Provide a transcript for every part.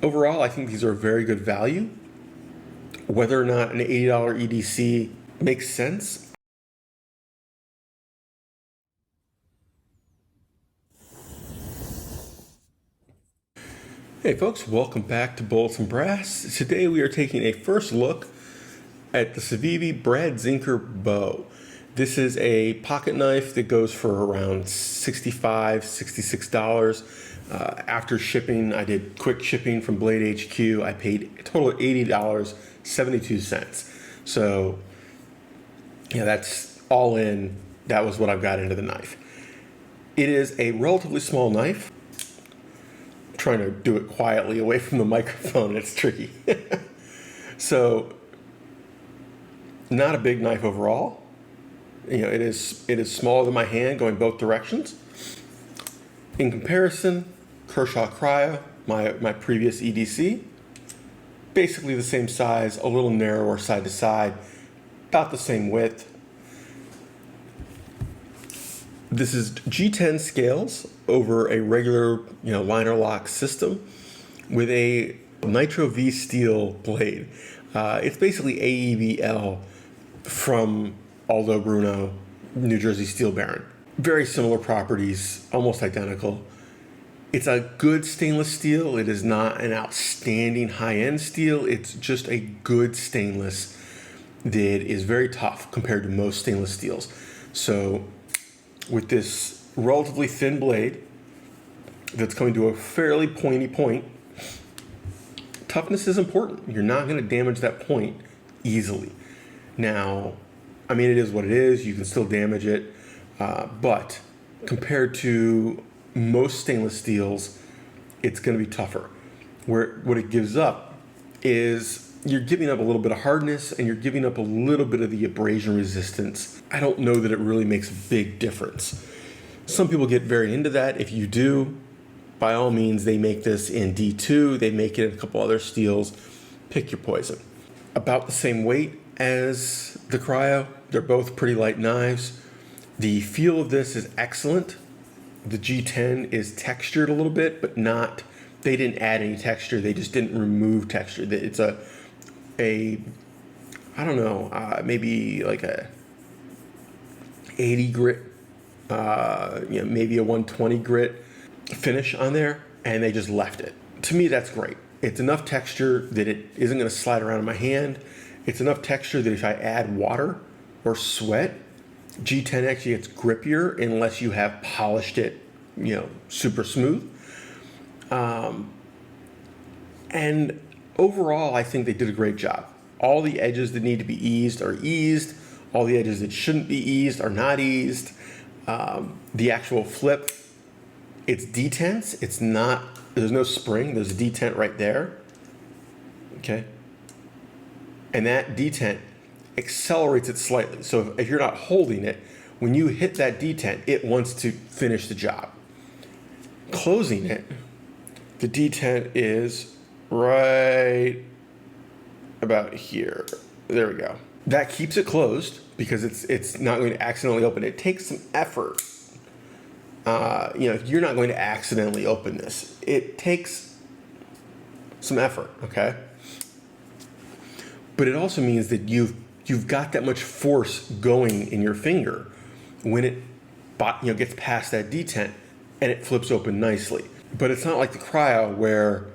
Overall, I think these are a very good value. Whether or not an $80 EDC makes sense, hey folks, welcome back to Bullets and Brass. Today we are taking a first look at the Civivi Brad Zinker bow. This is a pocket knife that goes for around $65, $66. After shipping, I did quick shipping from Blade HQ. I paid a total of $80, 72 cents. So yeah, that's all in. That was what I've got into the knife. It is a relatively small knife. I'm trying to do it quietly away from the microphone. It's tricky. So not a big knife overall. You know, it is smaller than my hand, going both directions. In comparison, Kershaw Cryo, my previous EDC, basically the same size, a little narrower side to side, about the same width. This is G10 scales over a regular, liner lock system with a Nitro V steel blade. It's basically AEBL from Aldo Bruno, New Jersey Steel Baron. Very similar properties, almost identical. It's a good stainless steel. It is not an outstanding high-end steel. It's just a good stainless that is very tough compared to most stainless steels. So with this relatively thin blade that's coming to a fairly pointy point, toughness is important. You're not going to damage that point easily. Now, I mean, it is what it is. You can still damage it. But compared to most stainless steels, it's going to be tougher. What it gives up is you're giving up a little bit of hardness and you're giving up a little bit of the abrasion resistance. I don't know that it really makes a big difference. Some people get very into that. If you do, by all means, they make this in D2. They make it in a couple other steels. Pick your poison. About the same weight as the Cryo. They're both pretty light knives. The feel of this is excellent. The G10 is textured a little bit, but not, they didn't add any texture. They just didn't remove texture. It's I don't know, maybe like a 80 grit, maybe a 120 grit finish on there, and they just left it. To me, that's great. It's enough texture that it isn't going to slide around in my hand. It's enough texture that if I add water or sweat, G10 actually gets grippier unless you have polished it, super smooth. And overall, I think they did a great job. All the edges that need to be eased are eased. All the edges that shouldn't be eased are not eased. The actual flip, it's detent. It's not, there's no spring. There's a detent right there. Okay. And that detent accelerates it slightly. So if you're not holding it, when you hit that detent, it wants to finish the job. Closing it, the detent is right about here. There we go. That keeps it closed because it's not going to accidentally open. It takes some effort. You're not going to accidentally open this. It takes some effort, okay? But it also means that you've got that much force going in your finger when it gets past that detent and it flips open nicely. But it's not like the Cryo where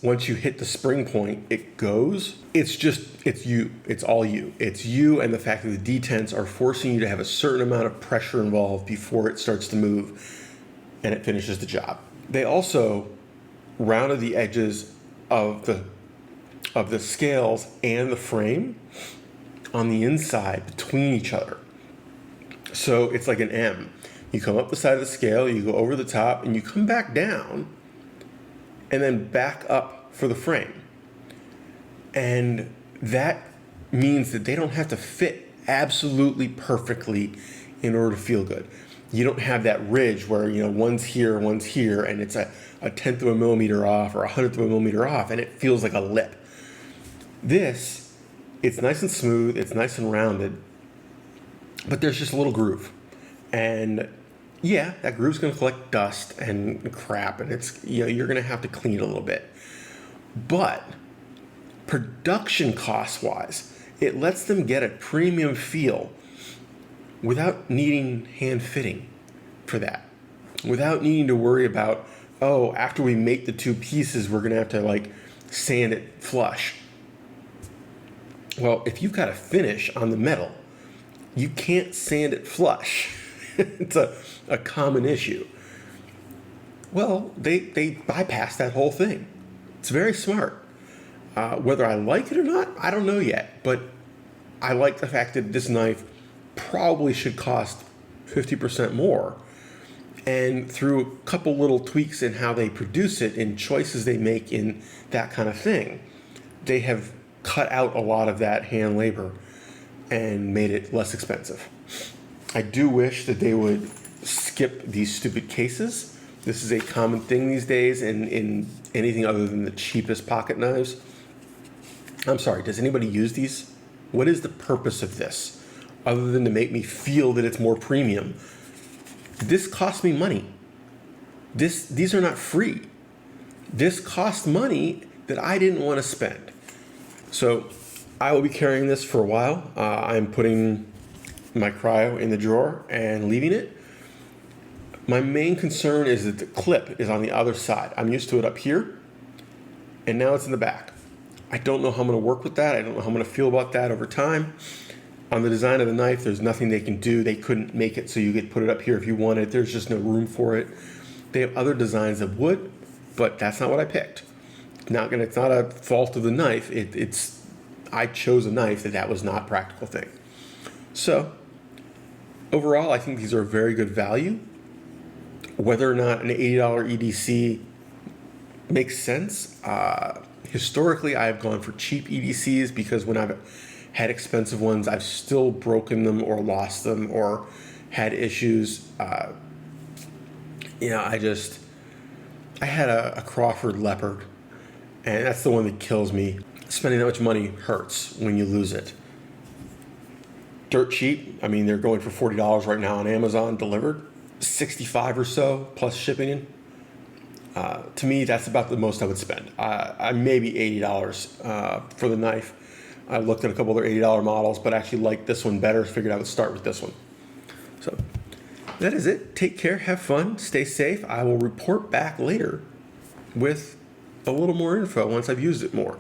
once you hit the spring point, it goes. It's you. It's all you. It's you and the fact that the detents are forcing you to have a certain amount of pressure involved before it starts to move and it finishes the job. They also rounded the edges of the scales and the frame on the inside between each other. So it's like an M. You come up the side of the scale, you go over the top, and you come back down, and then back up for the frame. And that means that they don't have to fit absolutely perfectly in order to feel good. You don't have that ridge where, one's here, and it's a 1/10 of a millimeter off or a 100th of a millimeter off, and it feels like a lip. This, it's nice and smooth, it's nice and rounded, but there's just a little groove. And yeah, that groove's gonna collect dust and crap, and it's, you're gonna have to clean it a little bit. But production cost wise, it lets them get a premium feel without needing hand fitting for that, without needing to worry about, oh, after we make the two pieces, we're gonna have to like sand it flush. Well, if you've got a finish on the metal, you can't sand it flush. It's a common issue. Well, they bypass that whole thing. It's very smart. Whether I like it or not, I don't know yet, but I like the fact that this knife probably should cost 50% more. And through a couple little tweaks in how they produce it and choices they make in that kind of thing, they have cut out a lot of that hand labor and made it less expensive. I do wish that they would skip these stupid cases. This is a common thing these days in anything other than the cheapest pocket knives. I'm sorry, does anybody use these? What is the purpose of this other than to make me feel that it's more premium? This cost me money. These are not free. This cost money that I didn't want to spend. So I will be carrying this for a while. I'm putting my cryo in the drawer and leaving it. My main concern is that the clip is on the other side. I'm used to it up here, and now it's in the back. I don't know how I'm going to work with that. I don't know how I'm going to feel about that over time. On the design of the knife, there's nothing they can do. They couldn't make it so you could put it up here if you wanted. There's just no room for it. They have other designs that would, but that's not what I picked. It's not a fault of the knife. I chose a knife that was not a practical thing. So overall, I think these are a very good value. Whether or not an $80 EDC makes sense, historically I've gone for cheap EDCs because when I've had expensive ones, I've still broken them or lost them or had issues. I had a Crawford Leopard, and that's the one that kills me. Spending that much money hurts when you lose it. Dirt cheap. I mean, they're going for $40 right now on Amazon delivered. 65 or so plus shipping. To me, that's about the most I would spend. I maybe $80 for the knife. I looked at a couple other $80 models, but actually liked this one better. Figured I would start with this one. So that is it. Take care, have fun, stay safe. I will report back later with a little more info once I've used it more.